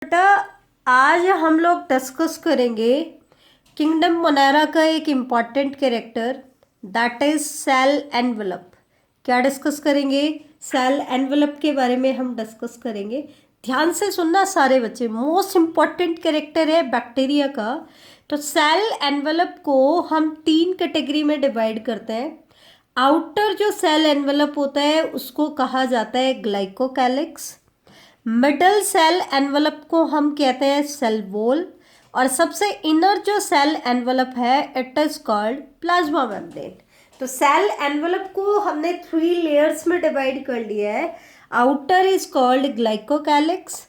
बेटा, आज हम लोग डिस्कस करेंगे किंगडम मोनेरा का एक important character, that is cell envelope. क्या डिस्कस करेंगे? सेल एनवेलप के बारे में हम डिस्कस करेंगे। ध्यान से सुनना सारे बच्चे, मोस्ट इम्पॉर्टेंट कैरेक्टर है बैक्टीरिया का। तो सेल एनवेलप को हम 3 कैटेगरी में डिवाइड करते हैं। आउटर जो सेल एनवेलप होता है उसको कहा जाता है ग्लाइकोकैलिक्स। मिडल सेल एनवलप को हम कहते हैं सेल वॉल, और सबसे इनर जो सेल एनवलप है it is called plasma membrane. तो सेल एनवलप को हमने 3 लेयर्स में डिवाइड कर लिया है। Outer is called glycocalyx,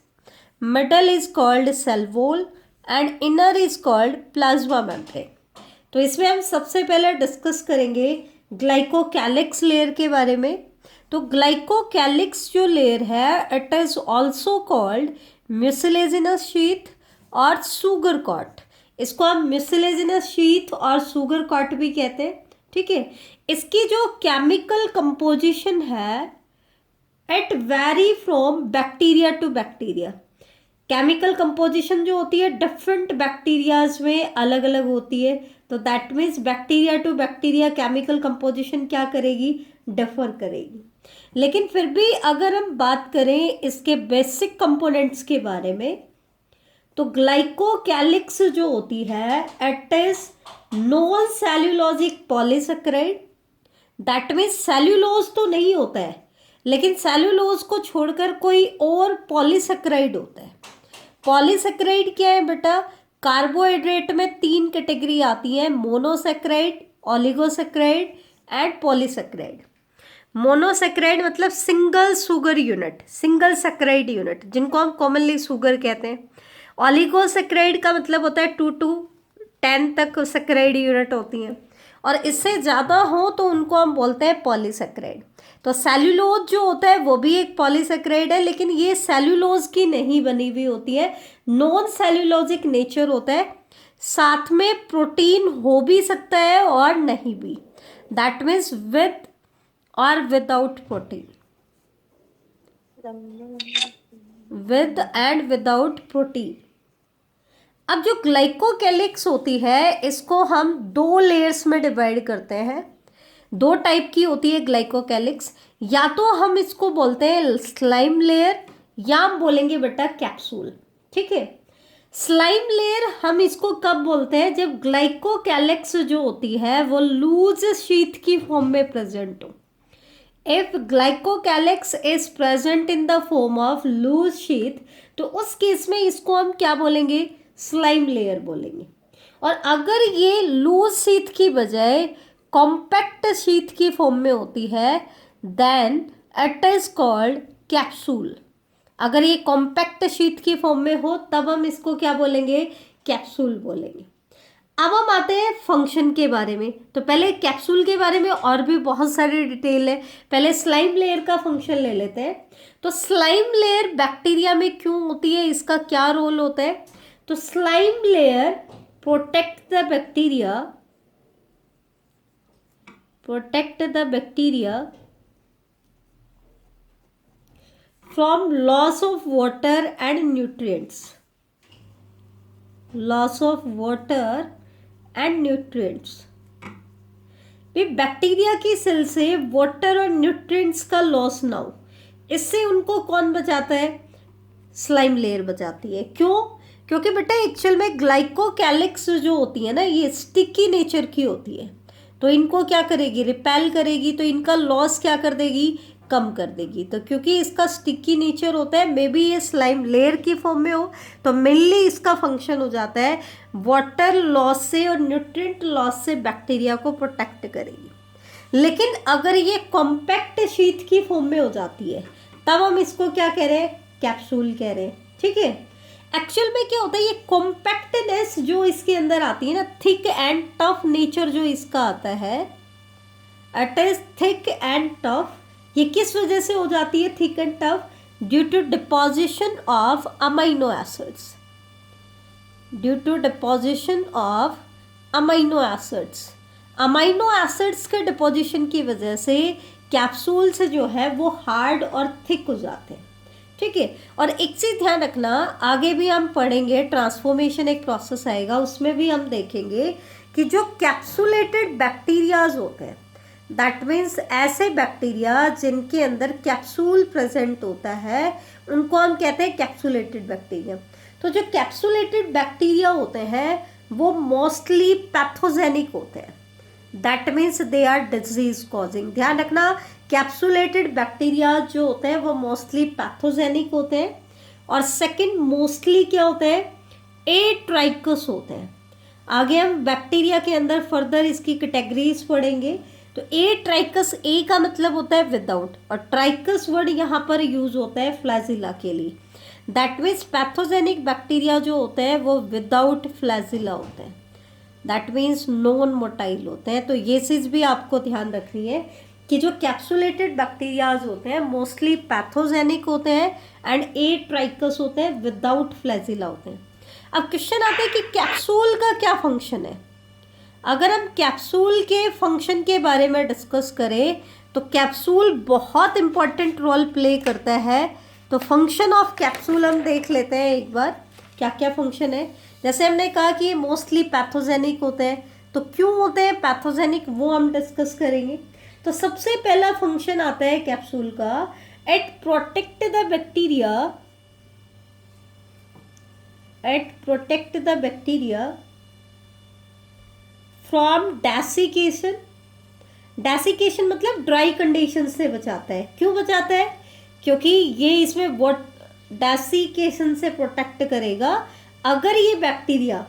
middle is called cell wall and inner is called plasma membrane. तो इसमें हम सबसे पहले डिस्कस करेंगे ग्लाइकोकैलिक्स लेयर के बारे में। तो ग्लाइकोकैलिक्स जो लेयर है it is also called mucilaginous sheath और सुगर कॉट। इसको हम म्यूसिलेजिनस शीथ और सुगर कॉट भी कहते हैं, ठीक है। इसकी जो केमिकल कंपोजिशन है it vary from bacteria to bacteria. Chemical composition जो होती है डिफरेंट बैक्टीरियाज में अलग अलग होती है। तो that means bacteria to bacteria chemical composition क्या करेगी, डिफर करेगी। लेकिन फिर भी अगर हम बात करें इसके बेसिक कंपोनेंट्स के बारे में, तो ग्लाइकोकैलिक्स जो होती है it is non cellulosic polysaccharide. That means cellulose तो नहीं होता है, लेकिन सेल्यूलोज को छोड़कर कोई और पॉलीसेकेराइड होता है। पॉलीसेकेराइड क्या है बेटा? कार्बोहाइड्रेट में 3 कैटेगरी आती है, monosaccharide, oligosaccharide and polysaccharide. Monosaccharide मतलब single sugar unit, single saccharide unit, जिनको हम कॉमनली शुगर कहते हैं। ओलिगोसेकेराइड का मतलब होता है 2 to 10 तक सेकेराइड यूनिट होती हैं, और इससे ज़्यादा हो तो उनको हम बोलते हैं पॉलीसेकेराइड। तो सेल्यूलोज जो होता है वो भी एक पॉलीसेकेराइड है, लेकिन ये सेल्यूलोज की नहीं बनी हुई होती है, नॉन सेल्यूलोजिक नेचर होता है। साथ में प्रोटीन हो भी सकता है और नहीं भी, दैट मीन्स विद और without protein, with and without protein. अब जो ग्लाइकोकैलिक्स होती है इसको हम 2 लेयर्स में डिवाइड करते हैं। 2 टाइप की होती है ग्लाइकोकैलिक्स, या तो हम इसको बोलते हैं स्लाइम लेयर या हम बोलेंगे बेटा कैप्सूल, ठीक है। स्लाइम लेयर हम इसको कब बोलते हैं? जब ग्लाइकोकैलिक्स जो होती है वो लूज शीट की फॉर्म में प्रेजेंट हो। If glycocalyx is present in the form of loose sheet, तो उस केस में इसको हम क्या बोलेंगे? स्लाइम लेयर बोलेंगे। और अगर ये लूज शीट की बजाय कॉम्पैक्ट शीट की फॉर्म में होती है then it is called capsule. अगर ये कॉम्पैक्ट शीट की फॉर्म में हो तब हम इसको क्या बोलेंगे? कैप्सूल बोलेंगे। अब हम आते हैं फंक्शन के बारे में। तो पहले कैप्सूल के बारे में और भी बहुत सारी डिटेल है, पहले स्लाइम लेयर का फंक्शन ले लेते हैं। तो स्लाइम लेयर बैक्टीरिया में क्यों होती है, इसका क्या रोल होता है? तो slime layer protect the bacteria, from loss of water and nutrients, loss of water and nutrients. भी बैक्टीरिया की सेल से वाटर और न्यूट्रिएंट्स का लॉस ना हो, इससे उनको कौन बचाता है? स्लाइम लेयर बचाती है। क्यों? क्योंकि बेटा एक्चुअल में ग्लाइकोकैलिक्स जो होती है ना ये स्टिकी नेचर की होती है, तो इनको क्या करेगी? रिपेल करेगी, तो इनका लॉस क्या कर देगी? कम कर देगी। तो क्योंकि इसका स्टिकी नेचर होता है, मे बी ये स्लाइम लेयर की फॉर्म में हो, तो मेनली इसका फंक्शन हो जाता है वाटर लॉस से और न्यूट्रिएंट लॉस से बैक्टीरिया को प्रोटेक्ट करेगी। लेकिन अगर ये कॉम्पैक्ट शीट की फॉर्म में हो जाती है तब हम इसको क्या कह रहे हैं? कैप्सूल कह रहे हैं, ठीक है। एक्चुअल में क्या होता है, ये कॉम्पैक्टनेस जो इसके अंदर आती है ना, थिक एंड टफ नेचर जो इसका आता है, it is thick and tough. ये किस वजह से हो जाती है thick and tough? Due to deposition of amino acids, due to deposition of amino acids. Amino acids के डिपोजिशन की वजह से कैप्सूल्स जो है वो हार्ड और थिक हो जाते हैं, ठीक है। और एक चीज़ ध्यान रखना, आगे भी हम पढ़ेंगे, ट्रांसफॉर्मेशन एक प्रोसेस आएगा, उसमें भी हम देखेंगे कि जो कैप्सुलेटेड बैक्टीरियाज होते हैं, दैट मीन्स ऐसे बैक्टीरिया जिनके अंदर कैप्सूल प्रेजेंट होता है, उनको हम कहते हैं कैप्सुलेटेड बैक्टीरिया। तो जो कैप्सुलेटेड बैक्टीरिया होते हैं वो मोस्टली पैथोजेनिक होते हैं, that means they are disease causing. ध्यान रखना, कैप्सुलेटेड बैक्टीरिया जो होते हैं वो मोस्टली पैथोजेनिक होते हैं। और सेकंड मोस्टली क्या होते हैं, एट्राइकस होते हैं। आगे हम बैक्टीरिया के अंदर फर्दर इसकी कैटेगरीज पढ़ेंगे। तो एट्राइकस, ए का मतलब होता है विदाउट, और ट्राइकस वर्ड यहाँ पर यूज होता है फ्लैजिला के लिए। दैट मीन्स पैथोजेनिक बैक्टीरिया जो होते हैं वो विदाउट फ्लैजिला होते हैं, दैट मीन्स नॉन मोटाइल होते हैं। तो ये चीज़ भी आपको ध्यान रखनी है कि जो कैप्सुलेटेड बैक्टीरियाज होते हैं मोस्टली पैथोजेनिक होते हैं एंड एट्राइकस होते हैं, विदाउट फ्लैजिला होते हैं। अब क्वेश्चन आता है कि कैप्सूल का क्या फंक्शन है। अगर हम कैप्सूल के फंक्शन के बारे में डिस्कस करें तो कैप्सूल बहुत इंपॉर्टेंट रोल प्ले करता है। तो फंक्शन ऑफ कैप्सूल हम देख लेते हैं एक बार, क्या क्या फंक्शन है। जैसे हमने कहा कि ये मोस्टली पैथोजेनिक होते हैं, तो क्यों होते हैं पैथोजेनिक वो हम डिस्कस करेंगे। तो सबसे पहला फंक्शन आता है कैप्सूल का, at protect the bacteria from desiccation. Desiccation मतलब ड्राई कंडीशन से बचाता है। क्यों बचाता है, क्योंकि ये इसमें वॉट डेसिकेशन से प्रोटेक्ट करेगा। अगर ये बैक्टीरिया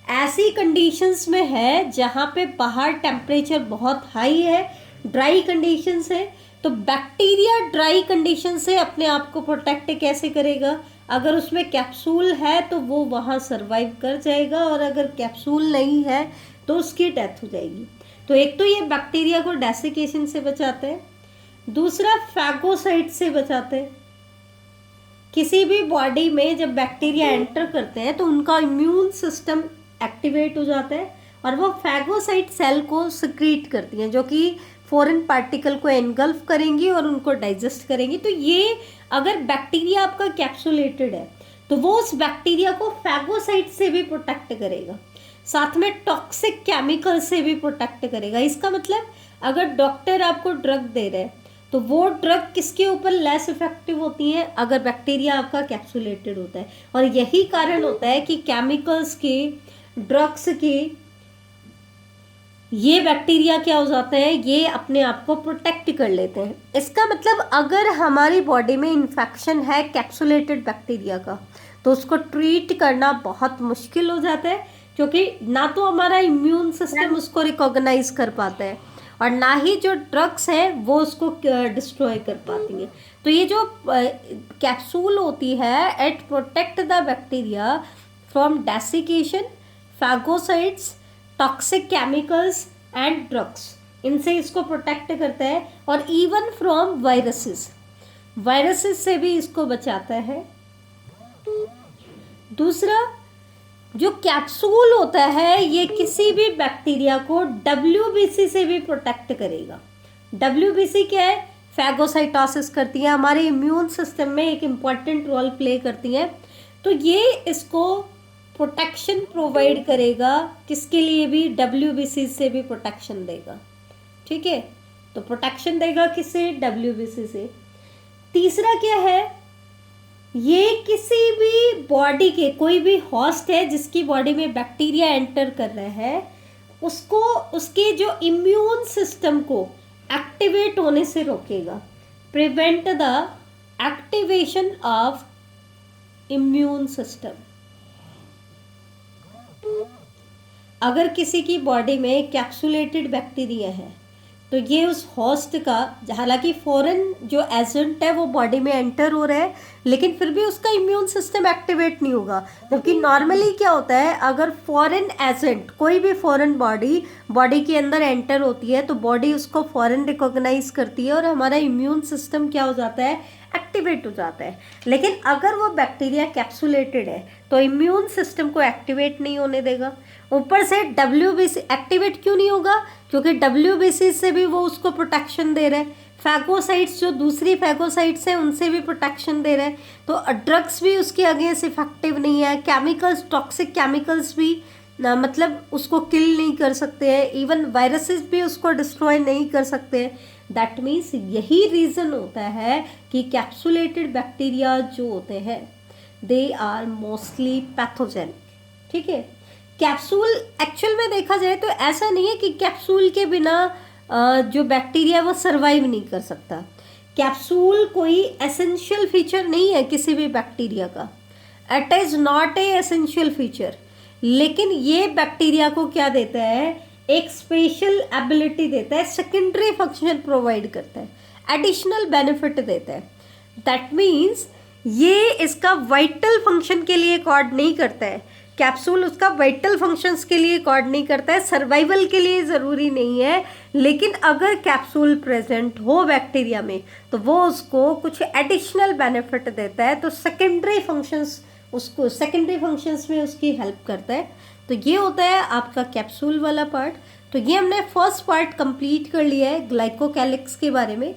ऐसी कंडीशंस में है जहाँ पे बाहर टेम्परेचर बहुत हाई है, ड्राई कंडीशंस है, तो बैक्टीरिया ड्राई कंडीशन से अपने आप को प्रोटेक्ट कैसे करेगा। अगर उसमें कैप्सूल है तो वो वहाँ सरवाइव कर जाएगा, और अगर कैप्सूल नहीं है तो उसकी डेथ हो जाएगी। तो एक तो ये बैक्टीरिया को डेसिकेशन से बचाते हैं, दूसरा फैगोसाइट से बचाते हैं। किसी भी बॉडी में जब बैक्टीरिया एंटर करते हैं तो उनका इम्यून सिस्टम एक्टिवेट हो जाता है और वो फैगोसाइट सेल को सिक्रीट करती हैं, जो कि फॉरेन पार्टिकल को एनगल्फ करेंगी और उनको डाइजेस्ट करेंगी। तो ये अगर बैक्टीरिया आपका कैप्सुलेटेड है तो वो उस बैक्टीरिया को फैगोसाइट से भी प्रोटेक्ट करेगा, साथ में टॉक्सिक केमिकल से भी प्रोटेक्ट करेगा। इसका मतलब अगर डॉक्टर आपको ड्रग दे रहे हैं तो वो ड्रग किसके ऊपर लेस इफेक्टिव होती है, अगर बैक्टीरिया आपका कैप्सुलेटेड होता है। और यही कारण होता है कि केमिकल्स के, ड्रग्स के, ये बैक्टीरिया क्या हो जाते हैं, ये अपने आप को प्रोटेक्ट कर लेते हैं। इसका मतलब अगर हमारी बॉडी में इन्फेक्शन है कैप्सुलेटेड बैक्टीरिया का तो उसको ट्रीट करना बहुत मुश्किल हो जाता है, क्योंकि ना तो हमारा इम्यून सिस्टम उसको रिकॉग्नाइज कर पाता है और ना ही जो ड्रग्स हैं वो उसको डिस्ट्रॉय कर पाती हैं। तो ये जो कैप्सूल होती है, it protect the bacteria from desiccation, phagocytes, toxic chemicals and drugs, इनसे इसको प्रोटेक्ट करता है। और इवन फ्रॉम वायरसेस से भी इसको बचाता है। दूसरा, जो कैप्सूल होता है ये किसी भी बैक्टीरिया को WBC से भी प्रोटेक्ट करेगा। WBC क्या है, फैगोसाइटोसिस करती है, हमारे इम्यून सिस्टम में एक इम्पॉर्टेंट रोल प्ले करती है। तो ये इसको प्रोटेक्शन प्रोवाइड करेगा, किसके लिए भी, WBC से भी प्रोटेक्शन देगा। ठीक है, तो प्रोटेक्शन देगा किससे, WBC से। तीसरा क्या है, ये किसी भी बॉडी के, कोई भी होस्ट है जिसकी बॉडी में बैक्टीरिया एंटर कर रहा है, उसको उसके जो इम्यून सिस्टम को एक्टिवेट होने से रोकेगा। Prevent the activation of immune system. अगर किसी की बॉडी में कैप्सुलेटेड बैक्टीरिया है तो ये उस होस्ट का, हालांकि फॉरेन जो एजेंट है वो बॉडी में एंटर हो रहा है लेकिन फिर भी उसका इम्यून सिस्टम एक्टिवेट नहीं होगा। जबकि नॉर्मली क्या होता है, अगर फॉरेन एजेंट, कोई भी फॉरेन बॉडी के अंदर एंटर होती है तो बॉडी उसको फॉरेन रिकॉग्नाइज करती है और हमारा इम्यून सिस्टम क्या हो जाता है, एक्टिवेट हो जाता है। लेकिन अगर वो बैक्टीरिया कैप्सुलेटेड है तो इम्यून सिस्टम को एक्टिवेट नहीं होने देगा। ऊपर से WBC एक्टिवेट क्यों नहीं होगा, क्योंकि WBC से भी वो उसको प्रोटेक्शन दे रहा है, फैगोसाइट्स जो दूसरी फैगोसाइट्स हैं उनसे भी प्रोटेक्शन दे रहे हैं, तो ड्रग्स भी उसके अगेंस्ट इफेक्टिव नहीं है, केमिकल्स, टॉक्सिक केमिकल्स भी मतलब उसको किल नहीं कर सकते हैं, इवन वायरसेस भी उसको डिस्ट्रॉय नहीं कर सकते हैं। दैट मीन्स यही रीज़न होता है कि कैप्सुलेटेड बैक्टीरिया जो होते हैं दे आर मोस्टली पैथोजेनिक। ठीक है, कैप्सूल एक्चुअल में देखा जाए तो ऐसा नहीं है कि कैप्सूल के बिना जो बैक्टीरिया वो सरवाइव नहीं कर सकता। कैप्सूल कोई एसेंशियल फीचर नहीं है किसी भी बैक्टीरिया का, it is not a essential feature, लेकिन ये बैक्टीरिया को क्या देता है, एक स्पेशल एबिलिटी देता है, सेकेंडरी फंक्शन प्रोवाइड करता है, एडिशनल बेनिफिट देता है। दैट मीन्स ये इसका वाइटल फंक्शन के लिए कॉर्ड नहीं करता है, कैप्सूल उसका वाइटल फंक्शंस के लिए कॉर्ड नहीं करता है, सर्वाइवल के लिए ज़रूरी नहीं है, लेकिन अगर कैप्सूल प्रेजेंट हो बैक्टीरिया में तो वो उसको कुछ एडिशनल बेनिफिट देता है, तो सेकेंडरी फंक्शंस उसको सेकेंडरी फंक्शंस में उसकी हेल्प करता है। तो ये होता है आपका कैप्सूल वाला पार्ट। तो ये हमने फर्स्ट पार्ट कंप्लीट कर लिया है ग्लाइकोकैलिक्स के बारे में।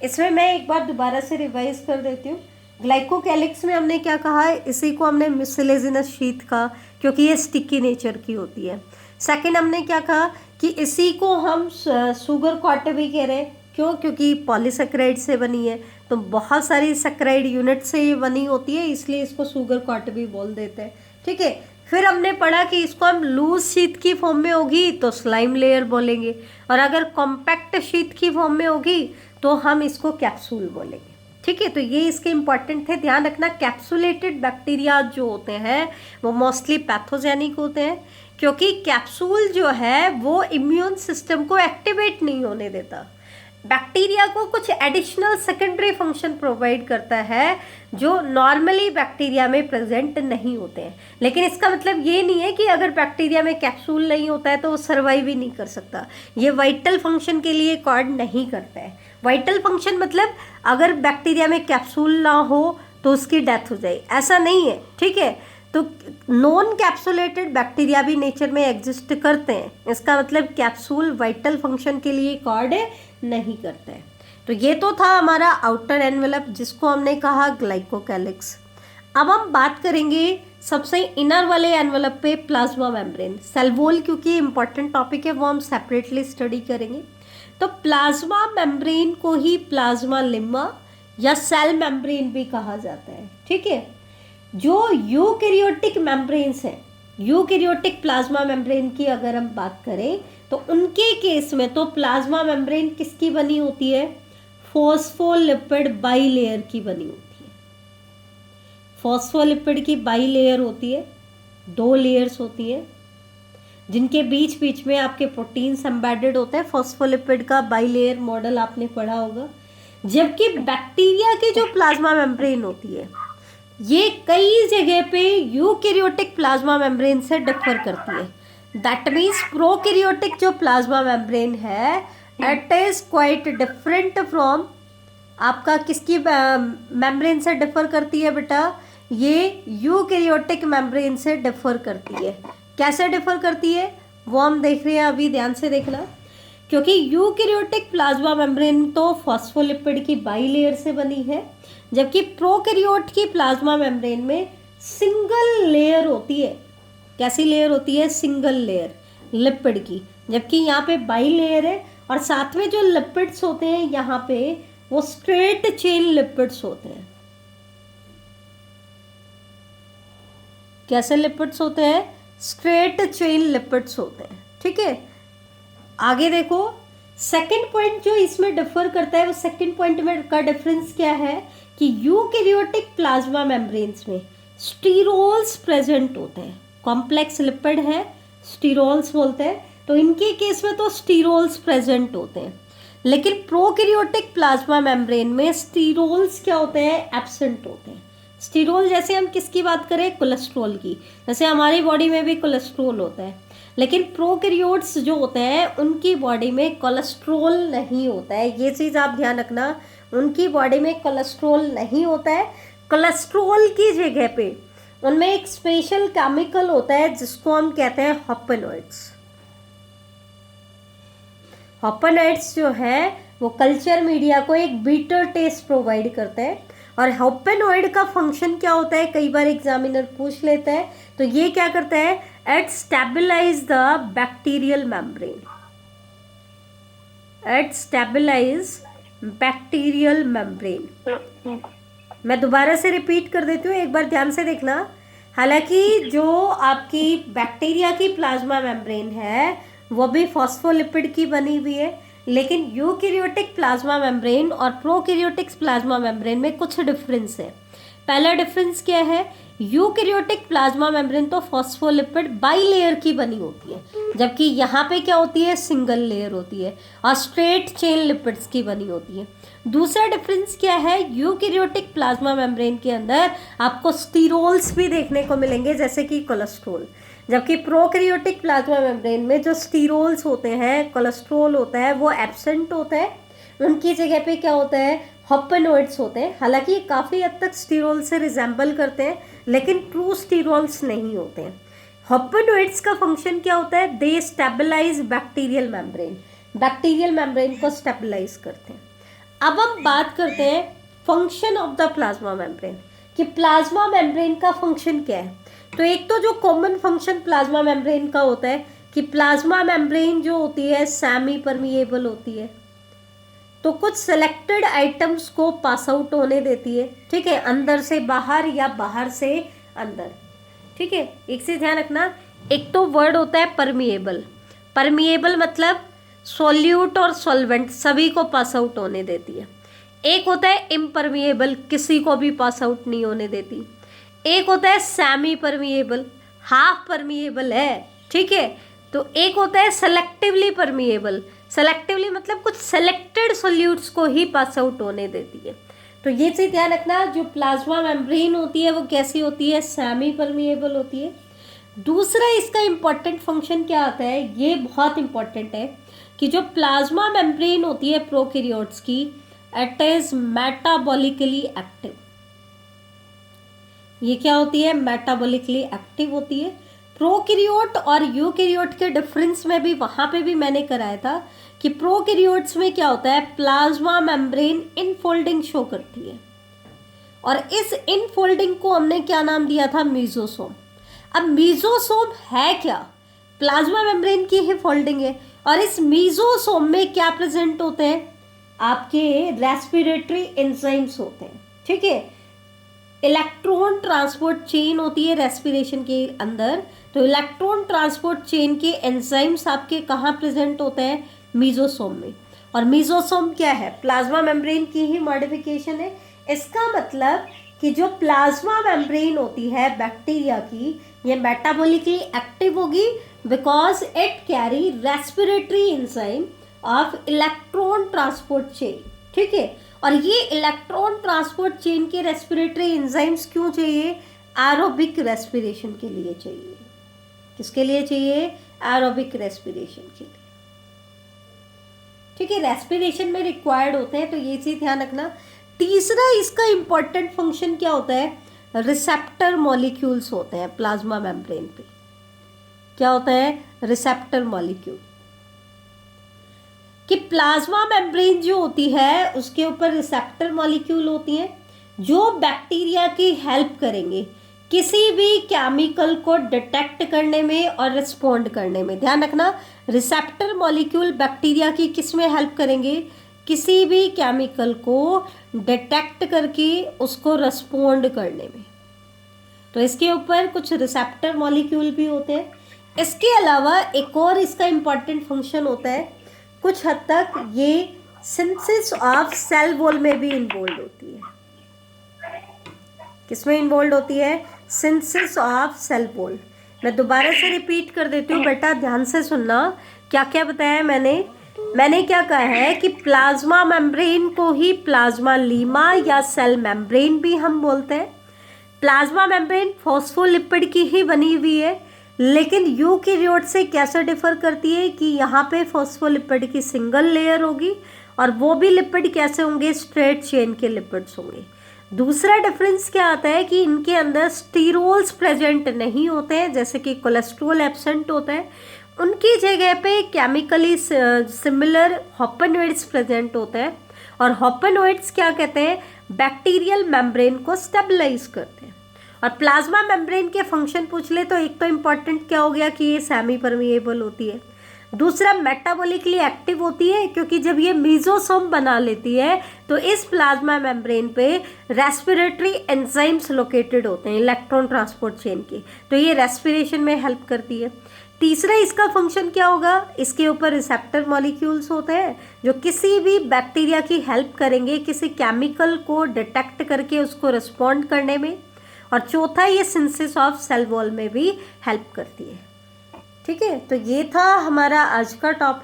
इसमें मैं एक बार दोबारा से रिवाइज कर देती हूँ। ग्लाइकोकैलिक्स में हमने क्या कहा है, इसी को हमने म्यूसिलेजिनस शीट कहा क्योंकि ये स्टिकी नेचर की होती है। सेकंड हमने क्या कहा कि इसी को हम शुगर कॉट भी कह रहे हैं, क्यों, क्योंकि पॉलीसेक्राइड से बनी है, तो बहुत सारी सेक्राइड यूनिट से ये बनी होती है, इसलिए इसको शुगर कॉट भी बोल देते हैं। ठीक है, फिर हमने पढ़ा कि इसको हम लूज शीट की फॉर्म में होगी तो स्लाइम लेयर बोलेंगे, और अगर कॉम्पैक्ट शीट की फॉर्म में होगी तो हम इसको कैप्सूल बोलेंगे। ठीक है, तो ये इसके इंपॉर्टेंट थे, ध्यान रखना। कैप्सुलेटेड बैक्टीरिया जो होते हैं वो मोस्टली पैथोजेनिक होते हैं, क्योंकि कैप्सूल जो है वो इम्यून सिस्टम को एक्टिवेट नहीं होने देता, बैक्टीरिया को कुछ एडिशनल सेकेंडरी फंक्शन प्रोवाइड करता है जो नॉर्मली बैक्टीरिया में प्रेजेंट नहीं होते हैं। लेकिन इसका मतलब ये नहीं है कि अगर बैक्टीरिया में कैप्सूल नहीं होता है तो वो सर्वाइव ही नहीं कर सकता, ये वाइटल फंक्शन के लिए कॉर्ड नहीं करता है। वाइटल फंक्शन मतलब अगर बैक्टीरिया में कैप्सूल ना हो तो उसकी डेथ हो जाए, ऐसा नहीं है। ठीक है, तो नॉन कैप्सुलेटेड बैक्टीरिया भी नेचर में एग्जिस्ट करते हैं, इसका मतलब कैप्सूल वाइटल फंक्शन के लिए कॉर्ड नहीं करता है। तो ये तो था हमारा आउटर एनवेलप जिसको हमने कहा ग्लाइकोकैलिक्स। अब हम बात करेंगे सबसे इनर वाले एनवेलप पे, प्लाज्मा मेम्ब्रेन। सेल वॉल क्योंकि इंपॉर्टेंट टॉपिक है वो हम सेपरेटली स्टडी करेंगे। तो प्लाज्मा मेम्ब्रेन को ही प्लाज्मा लेमा या सेल मेम्ब्रेन भी कहा जाता है। ठीक है, जो यूकैरियोटिक मेम्ब्रेन्स हैं, यूकैरियोटिक प्लाज्मा मेम्ब्रेन की अगर हम बात करें तो उनके केस में तो प्लाज्मा मेम्ब्रेन किसकी बनी होती है, फॉस्फोलिपिड बाइलेयर की बनी होती है। फॉस्फोलिपिड की बाइलेयर होती है, 2 लेयर्स होती हैं जिनके बीच बीच में आपके प्रोटीन्स एम्बेडेड होते हैं। फॉस्फोलिपिड का बाइलेयर मॉडल आपने पढ़ा होगा। जबकि बैक्टीरिया की जो प्लाज्मा मेम्ब्रेन होती है ये कई जगह पे यूकैरियोटिक प्लाज्मा मेम्ब्रेन से डिफर करती है। दैट मीन्स प्रोकैरियोटिक जो प्लाज्मा मेम्ब्रेन है it is quite different from, आपका किसकी मेम्ब्रेन से डिफर करती है बेटा, ये यूकैरियोटिक मेम्ब्रेन से डिफर करती है। कैसे डिफर करती है वो हम देख रहे हैं, अभी ध्यान से देखना। क्योंकि यूकैरियोटिक प्लाज्मा मेम्ब्रेन तो फॉस्फोलिपिड की बाइलेयर से बनी है, जबकि प्रोकैरियोट की प्लाज्मा मेम्ब्रेन में सिंगल लेयर होती है। कैसी लेयर होती है, सिंगल लेयर लिपिड की, जबकि यहाँ पे बाई लेयर है, और साथ में जो लिपिड्स होते हैं यहाँ पे वो स्ट्रेट चेन लिपिड्स होते हैं। कैसे लिपिड्स होते हैं, स्ट्रेट चेन लिपिड्स होते हैं। ठीक है, आगे देखो सेकंड पॉइंट जो इसमें डिफर करता है, वो सेकंड पॉइंट में का डिफरेंस क्या है कि यूकैरियोटिक प्लाज्मा मेम्ब्रेन्स में स्टीरोल्स प्रेजेंट होते हैं। कॉम्प्लेक्स लिपिड है, स्टीरोल्स बोलते हैं, तो इनके केस में तो स्टीरोल्स प्रेजेंट होते हैं। लेकिन प्रोकैरियोटिक प्लाज्मा मेम्ब्रेन में स्टीरोल्स क्या होते हैं, एब्सेंट होते हैं। स्टीरोल जैसे हम किसकी बात करें, कोलेस्ट्रॉल की, जैसे हमारी बॉडी में भी कोलेस्ट्रॉल होता है, लेकिन प्रोकैरियोट्स जो होते हैं उनकी बॉडी में कोलेस्ट्रॉल नहीं होता है। ये चीज़ आप ध्यान रखना, उनकी बॉडी में कोलेस्ट्रॉल नहीं होता है। कोलेस्ट्रॉल की जगह पे उनमें एक स्पेशल केमिकल होता है जिसको हम कहते हैं हॉप्पेनॉइड्स। हॉप्पेनॉइड्स जो है वो कल्चर मीडिया को एक बीटर टेस्ट प्रोवाइड करते हैं। और हाइपेनॉइड का फंक्शन क्या होता है, कई बार एग्जामिनर पूछ लेता है। तो ये क्या करता है, it stabilise the bacterial membrane, it stabilise bacterial membrane. मैं दोबारा से रिपीट कर देती हूँ, एक बार ध्यान से देखना। हालांकि जो आपकी बैक्टीरिया की प्लाज्मा मेम्ब्रेन है वो भी फॉस्फोलिपिड की बनी हुई है, लेकिन यूकैरियोटिक प्लाज्मा मेम्ब्रेन और प्रोकैरियोटिक प्लाज्मा मेम्ब्रेन में कुछ डिफरेंस है। पहला डिफरेंस क्या है, यूकैरियोटिक प्लाज्मा मेम्ब्रेन तो फॉस्फोलिपिड बाईलेयर की बनी होती है, जबकि यहाँ पे क्या होती है, सिंगल लेयर होती है और स्ट्रेट चेन लिपिड्स की बनी होती है। दूसरा डिफरेंस क्या है, यूकैरियोटिक प्लाज्मा मेम्ब्रेन के अंदर आपको स्टीरोल्स भी देखने को मिलेंगे जैसे कि कोलेस्ट्रॉल, जबकि प्रोकैरियोटिक प्लाज्मा मेम्ब्रेन में जो स्टीरोल्स होते हैं, कोलेस्ट्रॉल होता है, वो एब्सेंट होता है। उनकी जगह पे क्या होता है, हाइपेनॉइड्स होते हैं। हालांकि ये काफ़ी हद तक स्टीरोल से रिजेंबल करते हैं, लेकिन ट्रू स्टीरोल्स नहीं होते हैं। हाइपेनॉइड्स का फंक्शन क्या होता है, they stabilize bacterial membrane, bacterial membrane को स्टेबलाइज करते हैं। अब हम बात करते हैं function of the plasma membrane, कि प्लाज्मा मेम्ब्रेन का फंक्शन क्या है। तो एक तो जो कॉमन फंक्शन प्लाज्मा मेम्ब्रेन का होता है कि प्लाज्मा मेम्ब्रेन जो होती है सेमी परमिएबल होती है, तो कुछ सिलेक्टेड आइटम्स को पास आउट होने देती है, ठीक है, अंदर से बाहर या बाहर से अंदर, ठीक है। एक से ध्यान रखना, एक तो वर्ड होता है परमिएबल, परमिएबल मतलब सॉल्यूट और सॉल्वेंट सभी को पास आउट होने देती है। एक होता है इम्परमिएबल, किसी को भी पास आउट नहीं होने देती। एक होता है सेमी परमिएबल, हाफ परमिएबल है, ठीक है। तो एक होता है सेलेक्टिवली परमिएबल, सेलेक्टिवली मतलब कुछ सेलेक्टेड सॉल्यूट्स को ही पास आउट होने देती है। तो ये चीज़ ध्यान रखना, जो प्लाज्मा मेम्ब्रेन होती है वो कैसी होती है, सेमी परमिएबल होती है। दूसरा इसका इम्पॉर्टेंट फंक्शन क्या आता है, ये बहुत इम्पॉर्टेंट है कि जो प्लाज्मा मेम्ब्रेन होती है प्रोकैरियोट्स की, इट इज मेटाबॉलिकली एक्टिव। ये क्या होती है, मेटाबॉलिकली एक्टिव होती है। प्रोकैरियोट और यूकैरियोट के डिफरेंस में भी वहाँ पे भी मैंने कराया था कि प्रोकैरियोट्स में क्या होता है, प्लाज्मा मेम्ब्रेन इनफोल्डिंग शो करती है, और इस इनफोल्डिंग को हमने क्या नाम दिया था, मीजोसोम। अब मीजोसोम है क्या, प्लाज्मा मेम्ब्रेन की ही फोल्डिंग है, और इस मीजोसोम में क्या प्रेजेंट होते हैं, आपके रेस्पिरेटरी एंजाइम्स होते हैं, ठीक है। इलेक्ट्रॉन ट्रांसपोर्ट चेन होती है रेस्पिरेशन के अंदर, तो इलेक्ट्रॉन ट्रांसपोर्ट चेन के एंजाइम्स आपके कहाँ प्रेजेंट होते हैं, मीजोसोम में। और मीजोसोम क्या है, प्लाज्मा मेम्ब्रेन की ही मॉडिफिकेशन है। इसका मतलब कि जो प्लाज्मा मेम्ब्रेन होती है बैक्टीरिया की, ये मेटाबॉलिकली एक्टिव होगी because it carry respiratory enzyme of electron transport chain, ठीक है। और ये इलेक्ट्रॉन ट्रांसपोर्ट चेन के रेस्पिरेटरी एंजाइम्स क्यों चाहिए, एरोबिक रेस्पिरेशन के लिए चाहिए। किसके लिए चाहिए, एरोबिक रेस्पिरेशन के लिए, ठीक है, रेस्पिरेशन में रिक्वायर्ड होते हैं। तो ये चीज ध्यान रखना। तीसरा इसका इंपॉर्टेंट फंक्शन क्या होता है, रिसेप्टर मॉलिक्यूल्स होते हैं प्लाज्मा मेम्ब्रेन पे। क्या होता है, रिसेप्टर मॉलिक्यूल, कि प्लाज्मा मेम्ब्रेन जो होती है उसके ऊपर रिसेप्टर मॉलिक्यूल होती हैं जो बैक्टीरिया की हेल्प करेंगे किसी भी केमिकल को डिटेक्ट करने में और रिस्पोंड करने में। ध्यान रखना, रिसेप्टर मॉलिक्यूल बैक्टीरिया की किस में हेल्प करेंगे, किसी भी केमिकल को डिटेक्ट करके उसको रिस्पोंड करने में। तो इसके ऊपर कुछ रिसेप्टर मॉलिक्यूल भी होते हैं। इसके अलावा एक और इसका इम्पॉर्टेंट फंक्शन होता है, कुछ हद तक ये सिंथेसिस ऑफ सेल वॉल में भी इन्वॉल्व होती है। किसमें इन्वॉल्व होती है, सिंथेसिस ऑफ सेल वॉल। मैं दोबारा से रिपीट कर देती हूँ, बेटा ध्यान से सुनना। क्या क्या बताया है मैंने क्या कहा है कि प्लाज्मा मेम्ब्रेन को ही प्लाज्मा लीमा या सेल मेम्ब्रेन भी हम बोलते हैं। प्लाज्मा मेम्ब्रेन फॉस्फोलिपिड की ही बनी हुई है, लेकिन यूकैरियोट से कैसे डिफर करती है कि यहाँ पे फॉस्फोलिपिड की सिंगल लेयर होगी और वो भी लिपिड कैसे होंगे, स्ट्रेट चेन के लिपिड्स होंगे। दूसरा डिफरेंस क्या आता है कि इनके अंदर स्टीरोल्स प्रेजेंट नहीं होते हैं, जैसे कि कोलेस्ट्रॉल एब्सेंट होता है, उनकी जगह पे केमिकली सिमिलर होपेनोइड्स प्रेजेंट होते हैं, और होपेनोइड्स क्या कहते हैं, बैक्टीरियल मेम्ब्रेन को स्टेबलाइज करते हैं। और प्लाज्मा मेम्ब्रेन के फंक्शन पूछ ले तो एक तो इम्पॉर्टेंट क्या हो गया कि ये सेमी परमिएबल होती है, दूसरा मेटाबॉलिकली एक्टिव होती है, क्योंकि जब ये मीजोसोम बना लेती है तो इस प्लाज्मा मेम्ब्रेन पे रेस्पिरेटरी एंजाइम्स लोकेटेड होते हैं इलेक्ट्रॉन ट्रांसपोर्ट चेन के, तो ये रेस्पिरेशन में हेल्प करती है। तीसरा इसका फंक्शन क्या होगा, इसके ऊपर रिसेप्टर मॉलिक्यूल्स होते हैं जो किसी भी बैक्टीरिया की हेल्प करेंगे किसी केमिकल को डिटेक्ट करके उसको रिस्पॉन्ड करने में। और चौथा ये सिंथेसिस ऑफ सेल वॉल में भी हेल्प करती है। ठीक है, तो ये था हमारा आज का टॉपिक।